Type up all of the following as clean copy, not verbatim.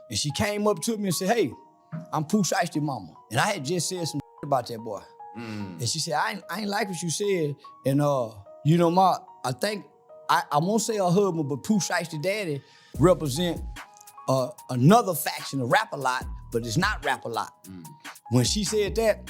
And she came up to me and said, hey, I'm Poo Shiesty mama. And I had just said some about that boy. And she said, I ain't like what you said. And you know, Ma, I think, I won't say her husband, but Poo Shiesty daddy represent another faction of Rap-A-Lot, but it's not Rap-A-Lot. When she said that,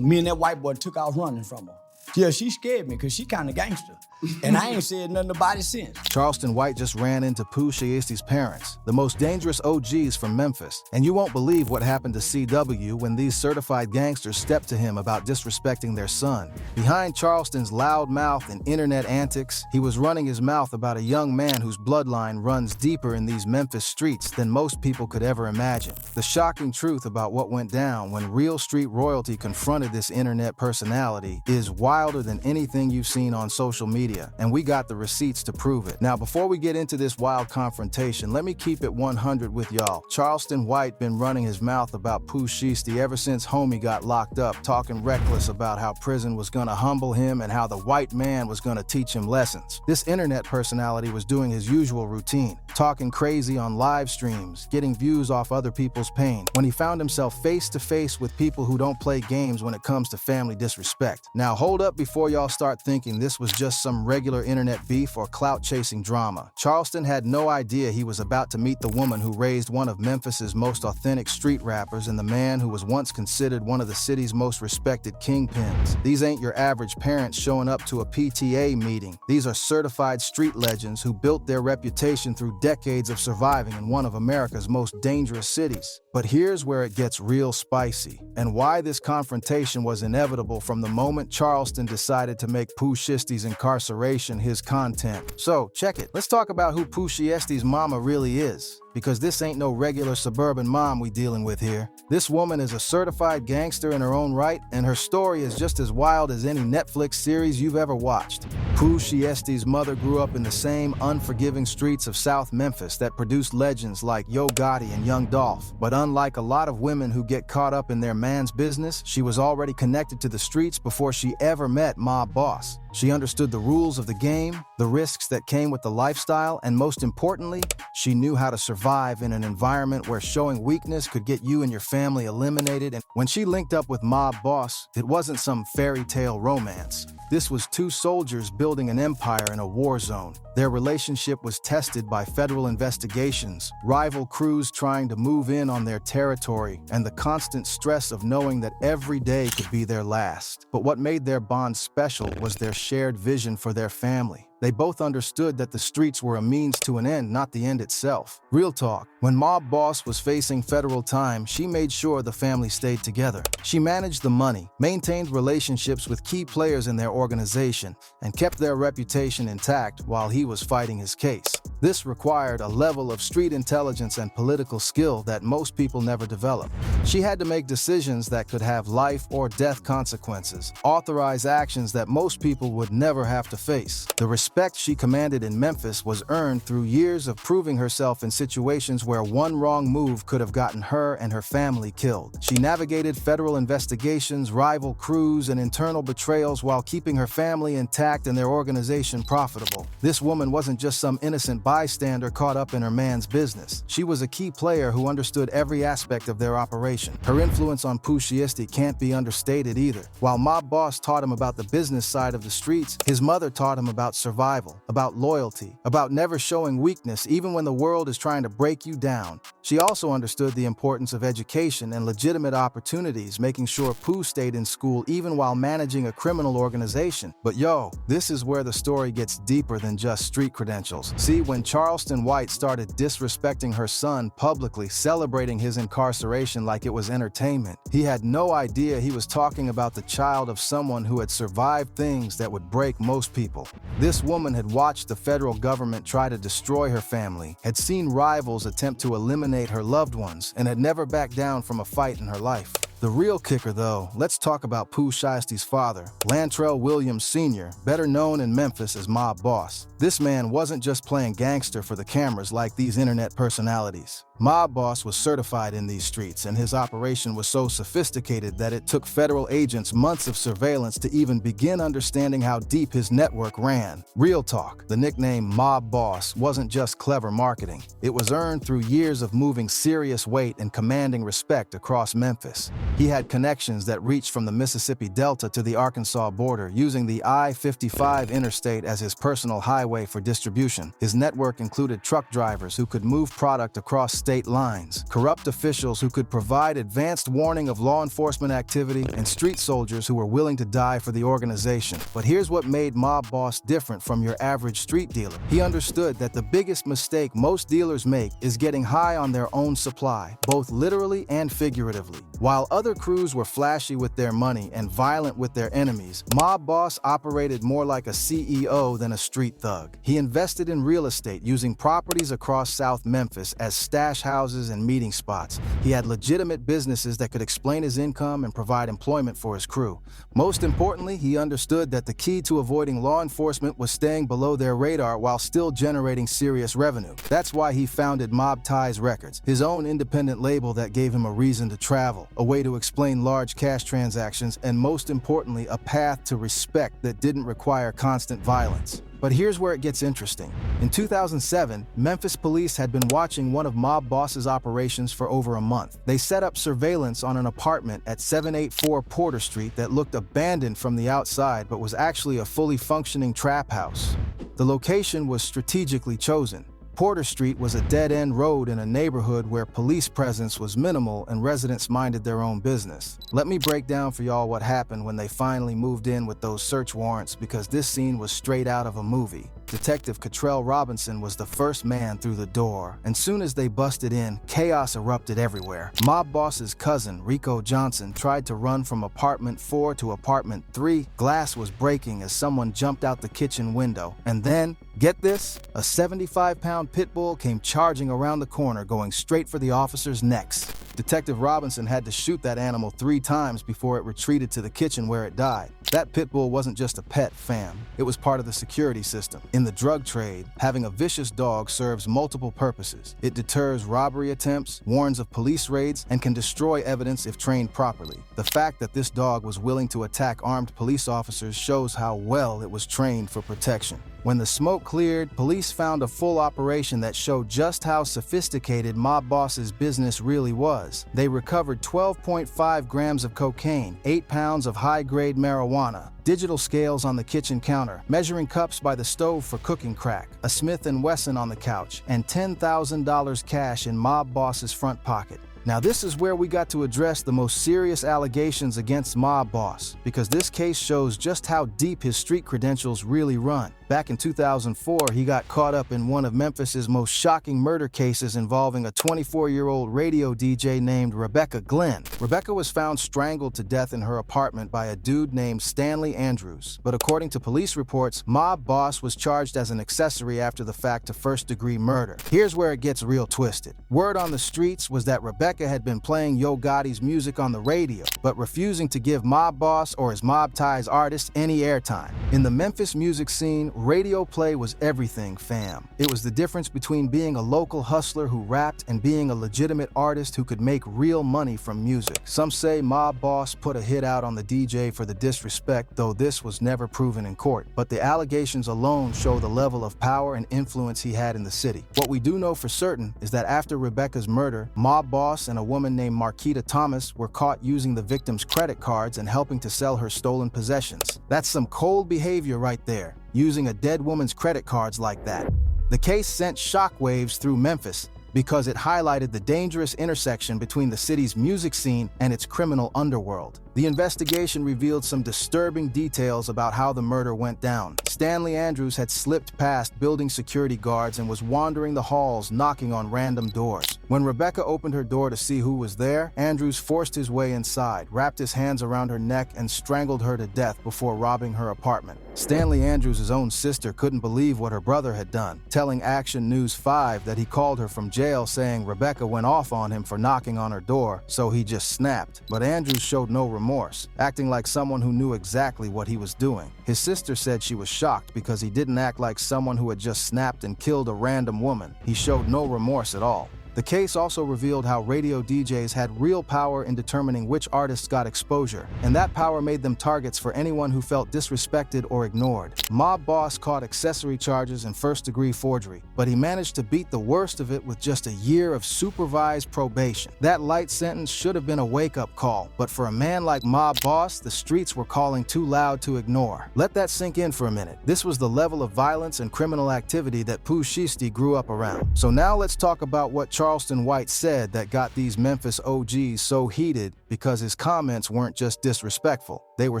me and that white boy took off running from her. Yeah, she scared me because she kind of gangster. And I ain't said nothing about it since. Charleston White just ran into Pooh Shiesty's parents, the most dangerous OGs from Memphis. And you won't believe what happened to CW when these certified gangsters stepped to him about disrespecting their son. Behind Charleston's loud mouth and internet antics, he was running his mouth about a young man whose bloodline runs deeper in these Memphis streets than most people could ever imagine. The shocking truth about what went down when real street royalty confronted this internet personality is wilder than anything you've seen on social media. And we got the receipts to prove it. Now, before we get into this wild confrontation, let me keep it 100 with y'all. Charleston White been running his mouth about Poo Shiesty ever since homie got locked up, talking reckless about how prison was gonna humble him and how the white man was gonna teach him lessons. This internet personality was doing his usual routine, talking crazy on live streams, getting views off other people's pain, when he found himself face to face with people who don't play games when it comes to family disrespect. Now, hold up before y'all start thinking this was just some regular internet beef or clout-chasing drama. Charleston had no idea he was about to meet the woman who raised one of Memphis's most authentic street rappers and the man who was once considered one of the city's most respected kingpins. These ain't your average parents showing up to a PTA meeting. These are certified street legends who built their reputation through decades of surviving in one of America's most dangerous cities. But here's where it gets real spicy, and why this confrontation was inevitable from the moment Charleston decided to make Poo Shiesty's incarceration his content. So, check it. Let's talk about who Poo Shiesty's mama really is, because this ain't no regular suburban mom we dealing with here. This woman is a certified gangster in her own right, and her story is just as wild as any Netflix series you've ever watched. Poo Shiesty's mother grew up in the same unforgiving streets of South Memphis that produced legends like Yo Gotti and Young Dolph. But unlike a lot of women who get caught up in their man's business, she was already connected to the streets before she ever met Mob Boss. She understood the rules of the game, the risks that came with the lifestyle, and most importantly, she knew how to survive in an environment where showing weakness could get you and your family eliminated. And when she linked up with Mob Boss, it wasn't some fairy tale romance. This was two soldiers building an empire in a war zone. Their relationship was tested by federal investigations, rival crews trying to move in on their territory, and the constant stress of knowing that every day could be their last. But what made their bond special was their shared vision for their family. They both understood that the streets were a means to an end, not the end itself. Real talk, when Mob Boss was facing federal time, she made sure the family stayed together. She managed the money, maintained relationships with key players in their organization, and kept their reputation intact while he was fighting his case. This required a level of street intelligence and political skill that most people never develop. She had to make decisions that could have life or death consequences, authorize actions that most people would never have to face. The respect she commanded in Memphis was earned through years of proving herself in situations where one wrong move could have gotten her and her family killed. She navigated federal investigations, rival crews, and internal betrayals while keeping her family intact and their organization profitable. This woman wasn't just some innocent bystander caught up in her man's business. She was a key player who understood every aspect of their operation. Her influence on Poo Shiesty can't be understated either. While Mob Boss taught him about the business side of the streets, his mother taught him about survival, about loyalty, about never showing weakness even when the world is trying to break you down. She also understood the importance of education and legitimate opportunities, making sure Pooh stayed in school even while managing a criminal organization. But yo, this is where the story gets deeper than just street credentials. See, when Charleston White started disrespecting her son publicly, celebrating his incarceration like it was entertainment, he had no idea he was talking about the child of someone who had survived things that would break most people. This woman had watched the federal government try to destroy her family, had seen rivals attempt to eliminate her loved ones, and had never backed down from a fight in her life. The real kicker though, let's talk about Poo Shiesty's father, Lantrell Williams Sr., better known in Memphis as Mob Boss. This man wasn't just playing gangster for the cameras like these internet personalities. Mob Boss was certified in these streets, and his operation was so sophisticated that it took federal agents months of surveillance to even begin understanding how deep his network ran. Real talk, the nickname Mob Boss wasn't just clever marketing. It was earned through years of moving serious weight and commanding respect across Memphis. He had connections that reached from the Mississippi Delta to the Arkansas border, using the I-55 interstate as his personal highway for distribution. His network included truck drivers who could move product across state lines, corrupt officials who could provide advanced warning of law enforcement activity, and street soldiers who were willing to die for the organization. But here's what made Mob Boss different from your average street dealer. He understood that the biggest mistake most dealers make is getting high on their own supply, both literally and figuratively. While other crews were flashy with their money and violent with their enemies, Mob Boss operated more like a CEO than a street thug. He invested in real estate, using properties across South Memphis as stash houses and meeting spots. He had legitimate businesses that could explain his income and provide employment for his crew. Most importantly, he understood that the key to avoiding law enforcement was staying below their radar while still generating serious revenue. That's why he founded Mob Ties Records, his own independent label that gave him a reason to travel, a way to explain large cash transactions, and most importantly, a path to respect that didn't require constant violence. But here's where it gets interesting. In 2007, Memphis police had been watching one of Mob Boss's operations for over a month. They set up surveillance on an apartment at 784 Porter Street that looked abandoned from the outside but was actually a fully functioning trap house. The location was strategically chosen. Porter Street was a dead-end road in a neighborhood where police presence was minimal and residents minded their own business. Let me break down for y'all what happened when they finally moved in with those search warrants, because this scene was straight out of a movie. Detective Cottrell Robinson was the first man through the door, and soon as they busted in, chaos erupted everywhere. Mob Boss's cousin, Rico Johnson, tried to run from apartment 4 to apartment 3. Glass was breaking as someone jumped out the kitchen window. And then, get this, a 75-pound pit bull came charging around the corner, going straight for the officers' necks. Detective Robinson had to shoot that animal 3 times before it retreated to the kitchen where it died. That pit bull wasn't just a pet, fam. It was part of the security system. In the drug trade, having a vicious dog serves multiple purposes. It deters robbery attempts, warns of police raids, and can destroy evidence if trained properly. The fact that this dog was willing to attack armed police officers shows how well it was trained for protection. When the smoke cleared, police found a full operation that showed just how sophisticated Mob Boss's business really was. They recovered 12.5 grams of cocaine, 8 pounds of high-grade marijuana, digital scales on the kitchen counter, measuring cups by the stove for cooking crack, a Smith & Wesson on the couch, and $10,000 cash in Mob Boss's front pocket. Now this is where we got to address the most serious allegations against Mob Boss, because this case shows just how deep his street credentials really run. Back in 2004, he got caught up in one of Memphis's most shocking murder cases involving a 24-year-old radio DJ named Rebecca Glenn. Rebecca was found strangled to death in her apartment by a dude named Stanley Andrews. But according to police reports, Mob Boss was charged as an accessory after the fact to first-degree murder. Here's where it gets real twisted. Word on the streets was that Rebecca had been playing Yo Gotti's music on the radio, but refusing to give Mob Boss or his Mob Ties artists any airtime. In the Memphis music scene, radio play was everything, fam. It was the difference between being a local hustler who rapped and being a legitimate artist who could make real money from music. Some say Mob Boss put a hit out on the DJ for the disrespect, though this was never proven in court. But the allegations alone show the level of power and influence he had in the city. What we do know for certain is that after Rebecca's murder, Mob Boss and a woman named Marquita Thomas were caught using the victim's credit cards and helping to sell her stolen possessions. That's some cold behavior right there, using a dead woman's credit cards like that. The case sent shockwaves through Memphis because it highlighted the dangerous intersection between the city's music scene and its criminal underworld. The investigation revealed some disturbing details about how the murder went down. Stanley Andrews had slipped past building security guards and was wandering the halls, knocking on random doors. When Rebecca opened her door to see who was there, Andrews forced his way inside, wrapped his hands around her neck, and strangled her to death before robbing her apartment. Stanley Andrews' own sister couldn't believe what her brother had done, telling Action News 5 that he called her from jail saying Rebecca went off on him for knocking on her door, so he just snapped. But Andrews showed no remorse, acting like someone who knew exactly what he was doing. His sister said she was shocked because he didn't act like someone who had just snapped and killed a random woman. He showed no remorse at all. The case also revealed how radio DJs had real power in determining which artists got exposure, and that power made them targets for anyone who felt disrespected or ignored. Mob Boss caught accessory charges and first-degree forgery, but he managed to beat the worst of it with just a year of supervised probation. That light sentence should have been a wake-up call, but for a man like Mob Boss, the streets were calling too loud to ignore. Let that sink in for a minute. This was the level of violence and criminal activity that Poo Shiesty grew up around. So now let's talk about what Charleston White said that got these Memphis OGs so heated, because his comments weren't just disrespectful. They were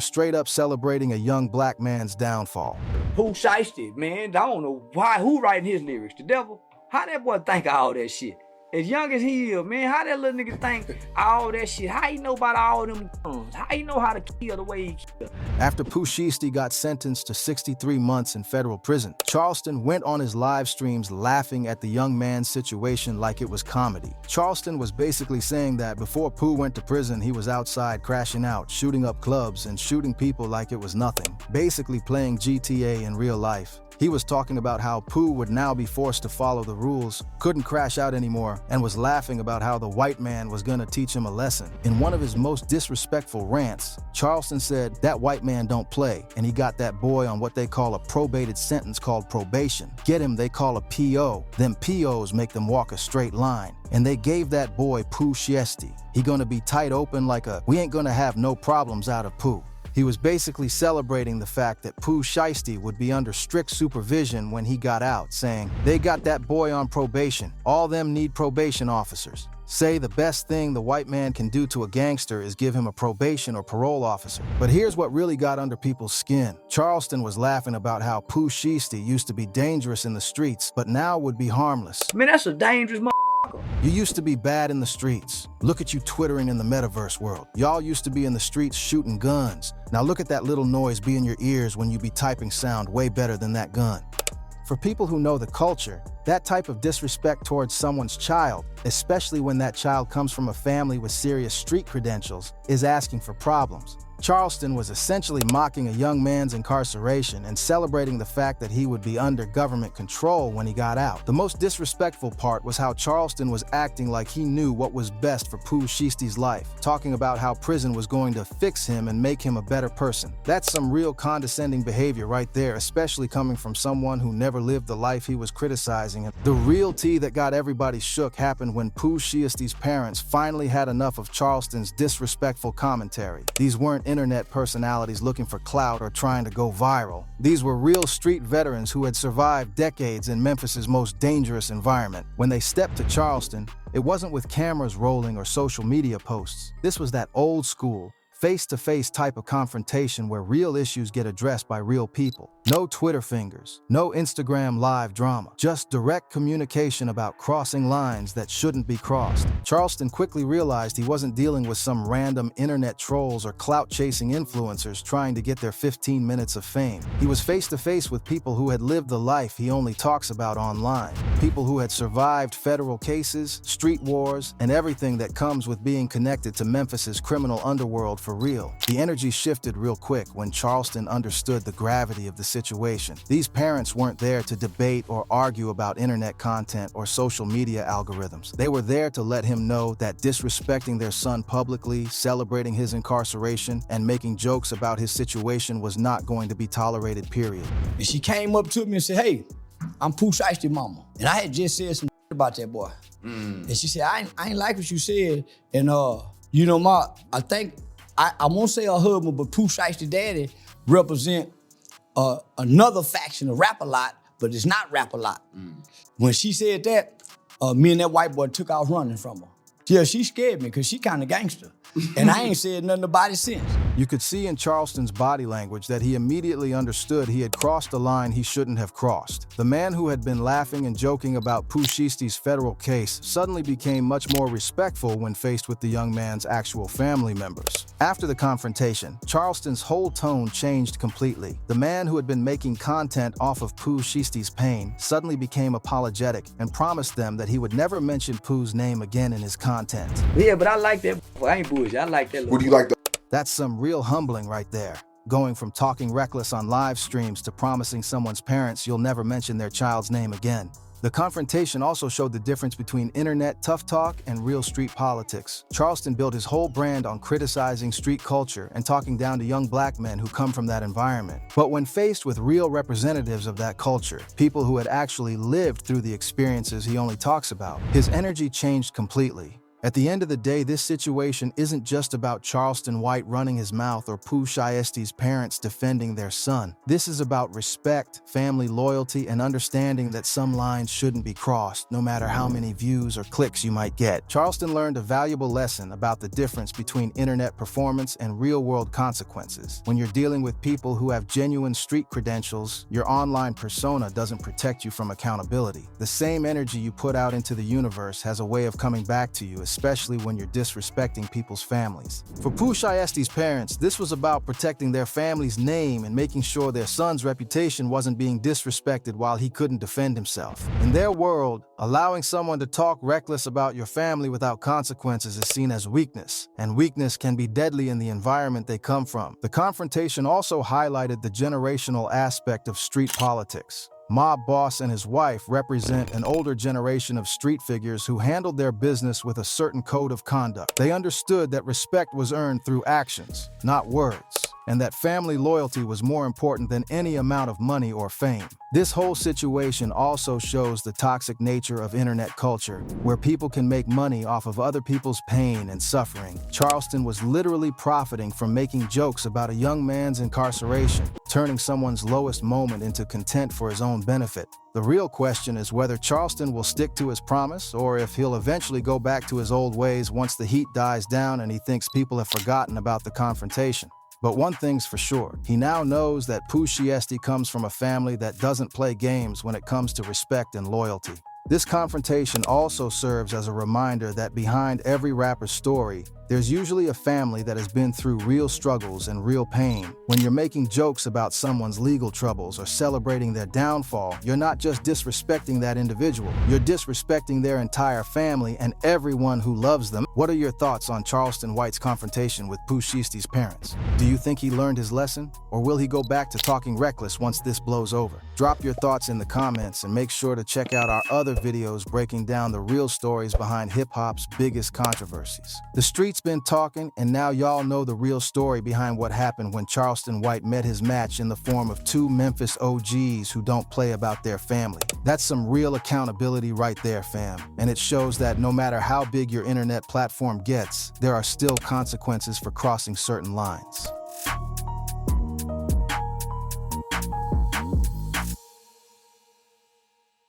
straight up celebrating a young black man's downfall. Pooh Shiesty, man, I don't know why, who writing his lyrics? The devil? How that boy think of all that shit? As young as he is, man, how that little nigga think all that shit? How he know about all them guns? How he know how to kill the way he kill? After Poo Shiesty got sentenced to 63 months in federal prison, Charleston went on his live streams laughing at the young man's situation like it was comedy. Charleston was basically saying that before Pooh went to prison, he was outside crashing out, shooting up clubs, and shooting people like it was nothing, basically playing GTA in real life. He was talking about how Pooh would now be forced to follow the rules, couldn't crash out anymore, and was laughing about how the white man was gonna teach him a lesson. In one of his most disrespectful rants, Charleston said that white man don't play, and he got that boy on what they call a probated sentence called probation. Get him, they call a PO. Them POs make them walk a straight line. And they gave that boy Poo Shiesty. He gonna be tight open like a we ain't gonna have no problems out of Pooh. He was basically celebrating the fact that Poo Shiesty would be under strict supervision when he got out, saying, they got that boy on probation. All them need probation officers. Say the best thing the white man can do to a gangster is give him a probation or parole officer. But here's what really got under people's skin. Charleston was laughing about how Poo Shiesty used to be dangerous in the streets, but now would be harmless. Man, that's a dangerous motherfucker. You used to be bad in the streets. Look at you twittering in the metaverse world. Y'all used to be in the streets shooting guns. Now look at that little noise be in your ears when you be typing sound way better than that gun. For people who know the culture, that type of disrespect towards someone's child, especially when that child comes from a family with serious street credentials, is asking for problems. Charleston was essentially mocking a young man's incarceration and celebrating the fact that he would be under government control when he got out. The most disrespectful part was how Charleston was acting like he knew what was best for Poo Shiesty's life, talking about how prison was going to fix him and make him a better person. That's some real condescending behavior right there, especially coming from someone who never lived the life he was criticizing. The real tea that got everybody shook happened when Poo Shiesty's parents finally had enough of Charleston's disrespectful commentary. These weren't internet personalities looking for clout or trying to go viral. These were real street veterans who had survived decades in Memphis's most dangerous environment. When they stepped to Charleston, it wasn't with cameras rolling or social media posts. This was that old school, face-to-face type of confrontation where real issues get addressed by real people. No Twitter fingers, no Instagram live drama, just direct communication about crossing lines that shouldn't be crossed. Charleston quickly realized he wasn't dealing with some random internet trolls or clout-chasing influencers trying to get their 15 minutes of fame. He was face-to-face with people who had lived the life he only talks about online. People who had survived federal cases, street wars, and everything that comes with being connected to Memphis's criminal underworld for real. The energy shifted real quick when Charleston understood the gravity of the situation. These parents weren't there to debate or argue about internet content or social media algorithms. They were there to let him know that disrespecting their son publicly, celebrating his incarceration, and making jokes about his situation was not going to be tolerated, period. And she came up to me and said, hey, I'm Poo Shiesty mama. And I had just said some about that boy. And she said, I ain't like what you said. And you know, I think, I won't say her husband, but Poo Shiesty daddy represent another faction of Rap-A-Lot, but it's not Rap-A-Lot. When she said that, me and that white boy took off running from her. Yeah, she scared me because she kind of gangster. And I ain't said nothing about it since. You could see in Charleston's body language that he immediately understood he had crossed a line he shouldn't have crossed. The man who had been laughing and joking about Poo Shiesty's federal case suddenly became much more respectful when faced with the young man's actual family members. After the confrontation, Charleston's whole tone changed completely. The man who had been making content off of Poo Shiesty's pain suddenly became apologetic and promised them that he would never mention Pooh's name again in his content. Yeah, but I like that. I ain't bullshit. I like that. What do you like? That's some real humbling right there. Going from talking reckless on live streams to promising someone's parents you'll never mention their child's name again. The confrontation also showed the difference between internet tough talk and real street politics. Charleston built his whole brand on criticizing street culture and talking down to young black men who come from that environment. But when faced with real representatives of that culture, people who had actually lived through the experiences he only talks about, his energy changed completely. At the end of the day, this situation isn't just about Charleston White running his mouth or Pooh Shiesty's parents defending their son. This is about respect, family loyalty, and understanding that some lines shouldn't be crossed, no matter how many views or clicks you might get. Charleston learned a valuable lesson about the difference between internet performance and real-world consequences. When you're dealing with people who have genuine street credentials, your online persona doesn't protect you from accountability. The same energy you put out into the universe has a way of coming back to you, especially when you're disrespecting people's families. For Poo Shiesty's parents, this was about protecting their family's name and making sure their son's reputation wasn't being disrespected while he couldn't defend himself. In their world, allowing someone to talk reckless about your family without consequences is seen as weakness, and weakness can be deadly in the environment they come from. The confrontation also highlighted the generational aspect of street politics. Mob Boss and his wife represent an older generation of street figures who handled their business with a certain code of conduct. They understood that respect was earned through actions, not words, and that family loyalty was more important than any amount of money or fame. This whole situation also shows the toxic nature of internet culture, where people can make money off of other people's pain and suffering. Charleston was literally profiting from making jokes about a young man's incarceration, turning someone's lowest moment into content for his own benefit. The real question is whether Charleston will stick to his promise or if he'll eventually go back to his old ways once the heat dies down and he thinks people have forgotten about the confrontation. But one thing's for sure, he now knows that Poo Shiesty comes from a family that doesn't play games when it comes to respect and loyalty. This confrontation also serves as a reminder that behind every rapper's story, there's usually a family that has been through real struggles and real pain. When you're making jokes about someone's legal troubles or celebrating their downfall, you're not just disrespecting that individual, you're disrespecting their entire family and everyone who loves them. What are your thoughts on Charleston White's confrontation with Poo Shiesty's parents? Do you think he learned his lesson, or will he go back to talking reckless once this blows over? Drop your thoughts in the comments and make sure to check out our other videos breaking down the real stories behind hip-hop's biggest controversies. The street's been talking, and now y'all know the real story behind what happened when Charleston White met his match in the form of two Memphis OGs who don't play about their family. That's some real accountability right there, fam. And it shows that no matter how big your internet platform gets, there are still consequences for crossing certain lines.